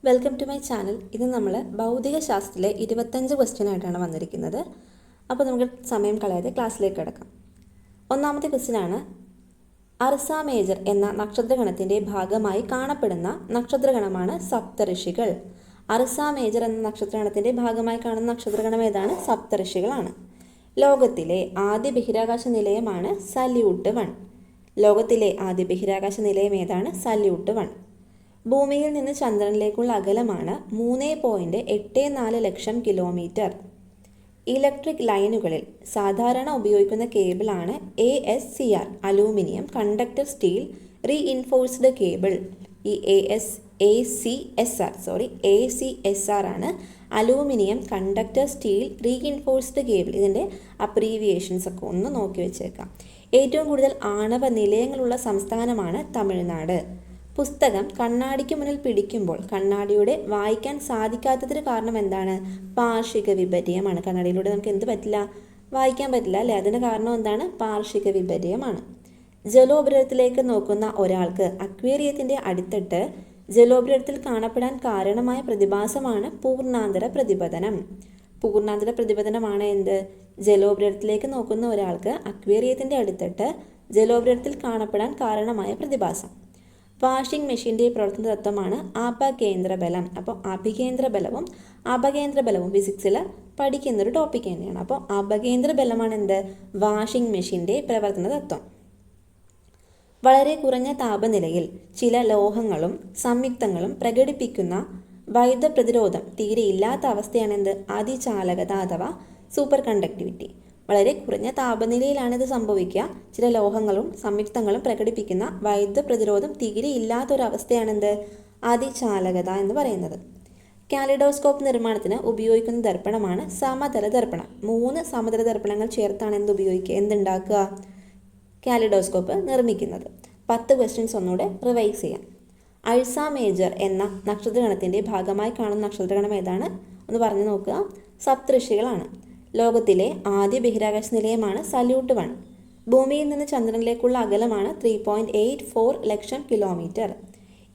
Welcome to my channel. ഇത് നമ്മൾ ഭൗതിക ശാസ്ത്രത്തിലെ 25 ക്വസ്റ്റ്യൻ ആയിട്ടാണ് വന്നിരിക്കുന്നത്. അപ്പോൾ നമുക്ക് സമയം കളയാതെ ക്ലാസ്സിലേക്ക് കിടക്കാം. ഒന്നാമത്തെ ക്വസ്റ്റ്യനാണ്, അർസ മേജർ എന്ന നക്ഷത്രഗണത്തിൻ്റെ ഭാഗമായി കാണപ്പെടുന്ന നക്ഷത്രഗണമാണ് സപ്തഋഷികൾ. അർസ മേജർ എന്ന നക്ഷത്രഗണത്തിൻ്റെ ഭാഗമായി കാണുന്ന നക്ഷത്രഗണം ഏതാണ്? സപ്തഋഷികളാണ്. ലോകത്തിലെ ആദ്യ ബഹിരാകാശ നിലയമാണ് സല്യൂട്ട് 1. ലോകത്തിലെ ആദ്യ ബഹിരാകാശ നിലയം ഏതാണ്? സല്യൂട്ട് 1. ഭൂമിയിൽ നിന്ന് ചന്ദ്രനിലേക്കുള്ള അകലമാണ് 3.84 ലക്ഷം കിലോമീറ്റർ. ഇലക്ട്രിക് ലൈനുകളിൽ സാധാരണ ഉപയോഗിക്കുന്ന കേബിളാണ് ASCR, aluminium conductor steel reinforced cable. ഈ ACSR ആണ് aluminium conductor steel reinforced cable. ഇതിൻ്റെ അബ്രീവിയേഷൻസ് ഒക്കെ ഒന്ന് നോക്കി വെച്ചേക്കാം. ഏറ്റവും കൂടുതൽ ആണവ നിലയങ്ങളുള്ള സംസ്ഥാനമാണ് തമിഴ്നാട്. പുസ്തകം കണ്ണാടിക്ക് മുന്നിൽ പിടിക്കുമ്പോൾ കണ്ണാടിയുടെ വായിക്കാൻ സാധിക്കാത്തതിന് കാരണം എന്താണ്? പാർഷിക വിപര്യമാണ്. കണ്ണാടിയിലൂടെ നമുക്ക് എന്ത് പറ്റില്ല? വായിക്കാൻ പറ്റില്ല അല്ലേ? അതിന് കാരണം എന്താണ്? പാർഷിക വിപര്യമാണ്. ജലോപരിതലത്തിലേക്ക് നോക്കുന്ന ഒരാൾക്ക് അക്വേറിയത്തിൻ്റെ അടിത്തട്ട് ജലോപരിതലത്തിൽ കാണപ്പെടാൻ കാരണമായ പ്രതിഭാസമാണ് പൂർണ്ണാന്തര പ്രതിപതനം. പൂർണ്ണാന്തര പ്രതിപതനമാണ് എന്ത്? ജലോപരിതലത്തിലേക്ക് നോക്കുന്ന ഒരാൾക്ക് അക്വേറിയത്തിൻ്റെ അടിത്തട്ട് ജലോപരിതലത്തിൽ കാണപ്പെടാൻ കാരണമായ പ്രതിഭാസം. വാഷിംഗ് മെഷീൻ്റെ പ്രവർത്തന തത്വമാണ് അപകേന്ദ്ര ബലം. അപ്പോൾ അഭികേന്ദ്ര ബലവും അപകേന്ദ്ര ബലവും ഫിസിക്സിൽ പഠിക്കുന്നൊരു ടോപ്പിക് തന്നെയാണ്. അപ്പോൾ അപകേന്ദ്ര ബലമാണ് എന്ത്? വാഷിംഗ് മെഷീൻ്റെ പ്രവർത്തന തത്വം. വളരെ കുറഞ്ഞ താപനിലയിൽ ചില ലോഹങ്ങളും സംയുക്തങ്ങളും പ്രകടിപ്പിക്കുന്ന വൈദ്യുത പ്രതിരോധം തീരെ ഇല്ലാത്ത അവസ്ഥയാണ് എന്ത്? അതിചാലകത അഥവാ സൂപ്പർ കണ്ടക്ടിവിറ്റി. വളരെ കുറഞ്ഞ താപനിലയിലാണ് ഇത് സംഭവിക്കുക. ചില ലോഹങ്ങളും സംയുക്തങ്ങളും പ്രകടിപ്പിക്കുന്ന വൈദ്യുത പ്രതിരോധം തീരെ ഇല്ലാത്തൊരവസ്ഥയാണെന്ത്? അതിചാലകത എന്ന് പറയുന്നത്. കാലിഡോസ്കോപ്പ് നിർമ്മാണത്തിന് ഉപയോഗിക്കുന്ന ദർപ്പണമാണ് സമതല ദർപ്പണം. 3 സമതല ദർപ്പണങ്ങൾ ചേർത്താണ് എന്തുണ്ടാക്കുക? കാലിഡോസ്കോപ്പ് നിർമ്മിക്കുന്നത്. 10 ക്വസ്റ്റ്യൻസ് ഒന്നുകൂടെ റിവൈസ് ചെയ്യാം. അഴ്സ മേജർ എന്ന നക്ഷത്രഗണത്തിൻ്റെ ഭാഗമായി കാണുന്ന നക്ഷത്രഗണം ഏതാണ്? ഒന്ന് പറഞ്ഞു നോക്കുക. സപ്തഋഷികളാണ്. ലോകത്തിലെ ആദ്യ ബഹിരാകാശ നിലയമാണ് സല്യൂട്ട് 1. ഭൂമിയിൽ നിന്ന് ചന്ദ്രനിലേക്കുള്ള അകലമാണ് 3.84 ലക്ഷം കിലോമീറ്റർ.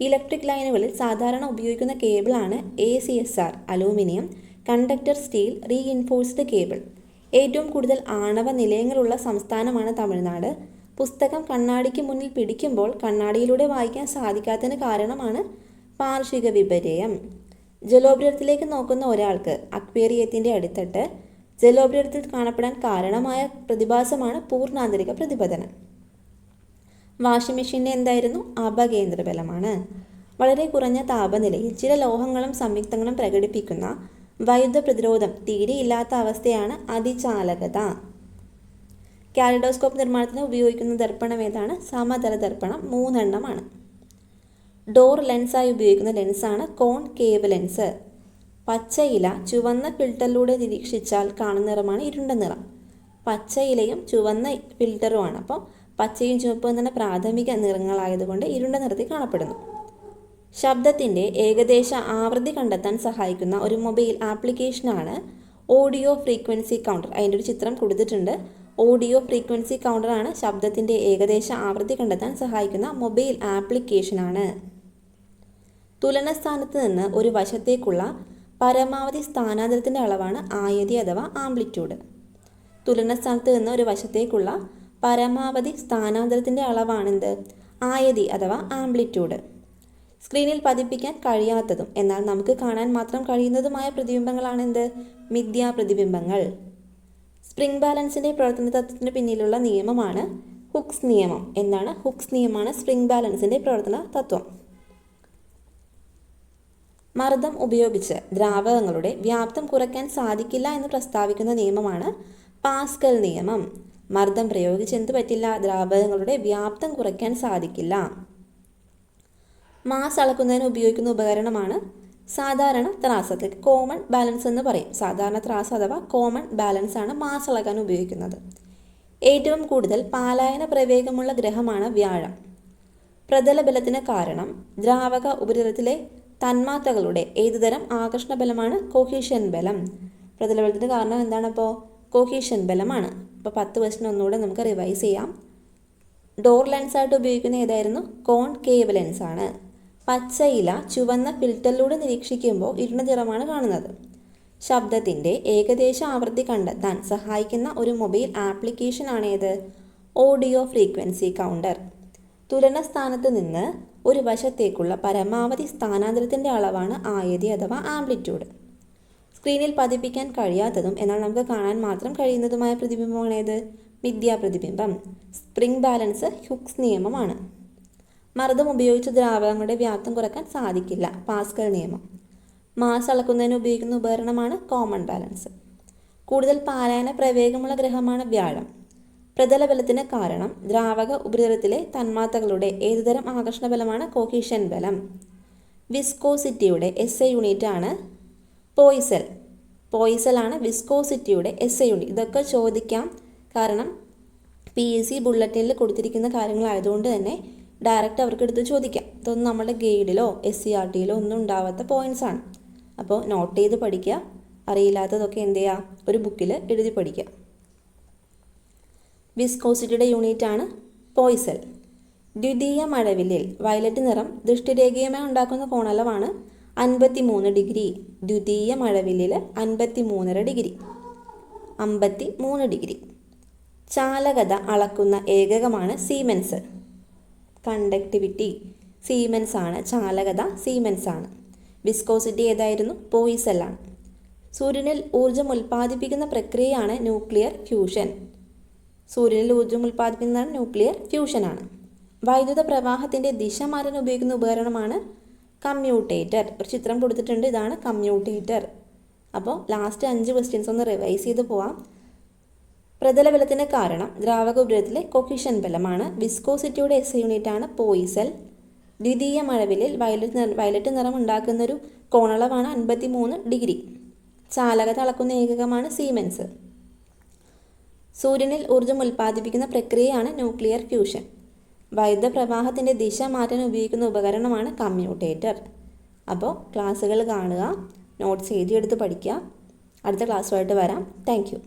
ഇലക്ട്രിക് ലൈനുകളിൽ സാധാരണ ഉപയോഗിക്കുന്ന കേബിളാണ് ACSR, aluminium conductor steel reinforced cable. ഏറ്റവും കൂടുതൽ ആണവ നിലയങ്ങളുള്ള സംസ്ഥാനമാണ് തമിഴ്നാട്. പുസ്തകം കണ്ണാടിക്ക് മുന്നിൽ പിടിക്കുമ്പോൾ കണ്ണാടിയിലൂടെ വായിക്കാൻ സാധിക്കാത്തതിന് കാരണമാണ് പാർഷിക വിപര്യം. ജലോപരിതലത്തിലേക്ക് നോക്കുന്ന ഒരാൾക്ക് അക്വേറിയത്തിൻ്റെ അടിത്തട്ട് ജലോപരിതലത്തിൽ കാണപ്പെടാൻ കാരണമായ പ്രതിഭാസമാണ് പൂർണ്ണാന്തരിക പ്രതിപതനം. വാഷിംഗ് മെഷീൻ്റെ എന്തായിരുന്നു? അപകേന്ദ്ര ബലമാണ്. വളരെ കുറഞ്ഞ താപനിലയിൽ ചില ലോഹങ്ങളും സംയുക്തങ്ങളും പ്രകടിപ്പിക്കുന്ന വൈദ്യുത പ്രതിരോധം തീരെ ഇല്ലാത്ത അവസ്ഥയാണ് അതിചാലകത. കാലിഡോസ്കോപ്പ് നിർമ്മാണത്തിന് ഉപയോഗിക്കുന്ന ദർപ്പണം ഏതാണ്? സമതല ദർപ്പണം. 3 എണ്ണമാണ്. ഡോർ ലെൻസായി ഉപയോഗിക്കുന്ന ലെൻസാണ് കോൺകേവ് ലെൻസ്. പച്ചയില ചുവന്ന ഫിൽറ്ററിലൂടെ നിരീക്ഷിച്ചാൽ കാണുന്ന നിറമാണ് ഇരുണ്ട നിറം. പച്ചയിലയും ചുവന്ന ഫിൽറ്ററുമാണ്. അപ്പോൾ പച്ചയും ചുവപ്പും എന്ന പ്രാഥമിക നിറങ്ങളായതുകൊണ്ട് ഇരുണ്ട നിറത്തിൽ കാണപ്പെടുന്നു. ശബ്ദത്തിൻ്റെ ഏകദേശ ആവൃത്തി കണ്ടെത്താൻ സഹായിക്കുന്ന ഒരു മൊബൈൽ ആപ്ലിക്കേഷനാണ് ഓഡിയോ ഫ്രീക്വൻസി കൗണ്ടർ. അതിൻ്റെ ഒരു ചിത്രം കൊടുത്തിട്ടുണ്ട്. ഓഡിയോ ഫ്രീക്വൻസി കൗണ്ടറാണ് ശബ്ദത്തിൻ്റെ ഏകദേശ ആവൃത്തി കണ്ടെത്താൻ സഹായിക്കുന്ന മൊബൈൽ ആപ്ലിക്കേഷനാണ്. തുലനസ്ഥാനത്ത് നിന്ന് ഒരു വശത്തേക്കുള്ള പരമാവധി സ്ഥാനാന്തരത്തിൻ്റെ അളവാണ് ആയതി അഥവാ ആംപ്ലിറ്റ്യൂഡ്. തുലനസ്ഥാനത്ത് നിന്ന് ഒരു വശത്തേക്കുള്ള പരമാവധി സ്ഥാനാന്തരത്തിൻ്റെ അളവാണെന്ത്? ആയതി അഥവാ ആംപ്ലിറ്റ്യൂഡ്. സ്ക്രീനിൽ പതിപ്പിക്കാൻ കഴിയാത്തതും എന്നാൽ നമുക്ക് കാണാൻ മാത്രം കഴിയുന്നതുമായ പ്രതിബിംബങ്ങളാണെന്ത്? മിഥ്യാ പ്രതിബിംബങ്ങൾ. സ്പ്രിംഗ് ബാലൻസിൻ്റെ പ്രവർത്തന തത്വത്തിന് പിന്നിലുള്ള നിയമമാണ് ഹുക്സ് നിയമം. എന്താണ്? ഹുക്സ് നിയമമാണ് സ്പ്രിംഗ് ബാലൻസിൻ്റെ പ്രവർത്തന തത്വം. മർദ്ദം ഉപയോഗിച്ച് ദ്രാവകങ്ങളുടെ വ്യാപ്തം കുറയ്ക്കാൻ സാധിക്കില്ല എന്ന് പ്രസ്താവിക്കുന്ന നിയമമാണ് പാസ്കൽ നിയമം. മർദ്ദം പ്രയോഗിച്ച് എന്ത് പറ്റില്ല? ദ്രാവകങ്ങളുടെ വ്യാപ്തം കുറയ്ക്കാൻ സാധിക്കില്ല. മാസ് അളക്കുന്നതിന് ഉപയോഗിക്കുന്ന ഉപകരണമാണ് സാധാരണ ത്രാസ്, കോമൺ ബാലൻസ് എന്ന് പറയും. സാധാരണ ത്രാസ് അഥവാ കോമൺ ബാലൻസ് ആണ് മാസ് അളക്കാൻ ഉപയോഗിക്കുന്നത്. ഏറ്റവും കൂടുതൽ പാലായന പ്രവേഗമുള്ള ഗ്രഹമാണ് വ്യാഴം. പ്രതല ബലത്തിന് കാരണം ദ്രാവക ഉപരിതലത്തിലെ തന്മാത്രകളുടെ ഏതുതരം ആകർഷണ ബലമാണ്? കൊഹീഷൻ ബലം. പ്രതലബലത്തിന് കാരണം എന്താണ്? അപ്പോൾ കൊഹീഷൻ ബലമാണ്. അപ്പോൾ 10 ക്വസ്റ്റ്യൻ ഒന്നുകൂടെ നമുക്ക് റിവൈസ് ചെയ്യാം. ഡോർ ലെൻസായിട്ട് ഉപയോഗിക്കുന്ന ഏതായിരുന്നു? കോൺകേവ് ലെൻസാണ്. പച്ചയില ചുവന്ന ഫിൽറ്ററിലൂടെ നിരീക്ഷിക്കുമ്പോൾ ഇരുണ്ട നിറമാണ് കാണുന്നത്. ശബ്ദത്തിൻ്റെ ഏകദേശ ആവൃത്തി കണ്ടെത്താൻ സഹായിക്കുന്ന ഒരു മൊബൈൽ ആപ്ലിക്കേഷൻ ആണേത്? Audio frequency counter. തുലന സ്ഥാനത്ത് നിന്ന് ഒരു വശത്തേക്കുള്ള പരമാവധി സ്ഥാനാന്തരത്തിൻ്റെ അളവാണ് ആയതി അഥവാ ആംപ്ലിറ്റ്യൂഡ്. സ്ക്രീനിൽ പതിപ്പിക്കാൻ കഴിയാത്തതും എന്നാൽ നമുക്ക് കാണാൻ മാത്രം കഴിയുന്നതുമായ പ്രതിബിംബമാണേത്? മിഥ്യാപ്രതിബിംബം. സ്പ്രിംഗ് ബാലൻസ് ഹുക്സ് നിയമമാണ്. മർദ്ദം ഉപയോഗിച്ച് ദ്രാവകങ്ങളുടെ വ്യാപ്തം കുറയ്ക്കാൻ സാധിക്കില്ല. പാസ്കൽ നിയമം. മാസ് അളക്കുന്നതിന് ഉപയോഗിക്കുന്ന ഉപകരണമാണ് കോമൺ ബാലൻസ്. കൂടുതൽ പാലായന പ്രവേഗമുള്ള ഗ്രഹമാണ് വ്യാഴം. പ്രതലബലത്തിന് കാരണം ദ്രാവക ഉപരിതലത്തിലെ തന്മാത്രകളുടെ ഏതുതരം ആകർഷണ ബലമാണ്? കോഹീഷൻ ബലം. വിസ്കോസിറ്റിയുടെ SI യൂണിറ്റ് ആണ് പോയിസൽ. പോയിസലാണ് വിസ്കോസിറ്റിയുടെ SI യൂണിറ്റ്. ഇതൊക്കെ ചോദിക്കാം, കാരണം PSC ബുള്ളറ്റിനിൽ കൊടുത്തിരിക്കുന്ന കാര്യങ്ങളായതുകൊണ്ട് തന്നെ ഡയറക്റ്റ് അവർക്ക് എടുത്ത് ചോദിക്കാം. ഇതൊന്നും നമ്മുടെ ഗൈഡിലോ SCRTയിലോ ഒന്നും ഉണ്ടാവാത്ത പോയിൻറ്റ്സ് ആണ്. അപ്പോൾ നോട്ട് ചെയ്ത് പഠിക്കുക. അറിയില്ലാത്തതൊക്കെ എന്ത് ചെയ്യുക? ഒരു ബുക്കിൽ എഴുതി പഠിക്കുക. വിസ്കോസിറ്റിയുടെ യൂണിറ്റ് ആണ് പോയിസൽ. ദ്വിതീയ മഴവില്ലിൽ വയലറ്റ് നിറം ദൃഷ്ടിരേഖീയമായി ഉണ്ടാക്കുന്ന കോണളവാണ് 53 ഡിഗ്രി. ദ്വിതീയ മഴവില്ലിൽ 53.5 ഡിഗ്രി. 53 ഡിഗ്രി. ചാലകത അളക്കുന്ന ഏകകമാണ് സീമെൻസ്. കണ്ടക്ടിവിറ്റി സീമെൻസ് ആണ്. ചാലകത സീമെൻസ് ആണ്. വിസ്കോസിറ്റി ഏതായിരുന്നു? പോയിസലാണ്. സൂര്യനിൽ ഊർജ്ജം ഉൽപ്പാദിപ്പിക്കുന്ന പ്രക്രിയയാണ് ന്യൂക്ലിയർ ഫ്യൂഷൻ. സൂര്യനിൽ ഊർജ്ജം ഉൽപ്പാദിപ്പിക്കുന്നതാണ് ന്യൂക്ലിയർ ഫ്യൂഷനാണ്. വൈദ്യുത പ്രവാഹത്തിൻ്റെ ദിശ മാറ്റാൻ ഉപയോഗിക്കുന്ന ഉപകരണമാണ് കമ്മ്യൂട്ടേറ്റർ. ഒരു ചിത്രം കൊടുത്തിട്ടുണ്ട്, ഇതാണ് കമ്മ്യൂട്ടേറ്റർ. അപ്പോൾ ലാസ്റ്റ് 5 ക്വസ്റ്റ്യൻസ് ഒന്ന് റിവൈസ് ചെയ്ത് പോവാം. പ്രതലബലത്തിന് കാരണം ദ്രാവക ഉപരിതലത്തിലെ കൊഹീഷൻ ബലമാണ്. വിസ്കോസിറ്റിയുടെ SI യൂണിറ്റ് ആണ് പോയിസൽ. ദ്വിതീയ മഴവില്ലിൽ വയലറ്റ് നിറം ഉണ്ടാക്കുന്നൊരു കോണളവാണ് 53 ഡിഗ്രി. ചാലകത അളക്കുന്ന ഏകകമാണ് സീമെൻസ്. സൂര്യനിൽ ഊർജ്ജം ഉൽപ്പാദിപ്പിക്കുന്ന പ്രക്രിയയാണ് ന്യൂക്ലിയർ ഫ്യൂഷൻ. വൈദ്യുത പ്രവാഹത്തിൻ്റെ ദിശ മാറ്റാൻ ഉപയോഗിക്കുന്ന ഉപകരണമാണ് കമ്മ്യൂട്ടേറ്റർ. അപ്പോൾ ക്ലാസ്സുകൾ കാണുക, നോട്ട്സ് എഴുതിയെടുത്ത് പഠിക്കുക. അടുത്ത ക്ലാസ്സുമായിട്ട് വരാം. Thank you.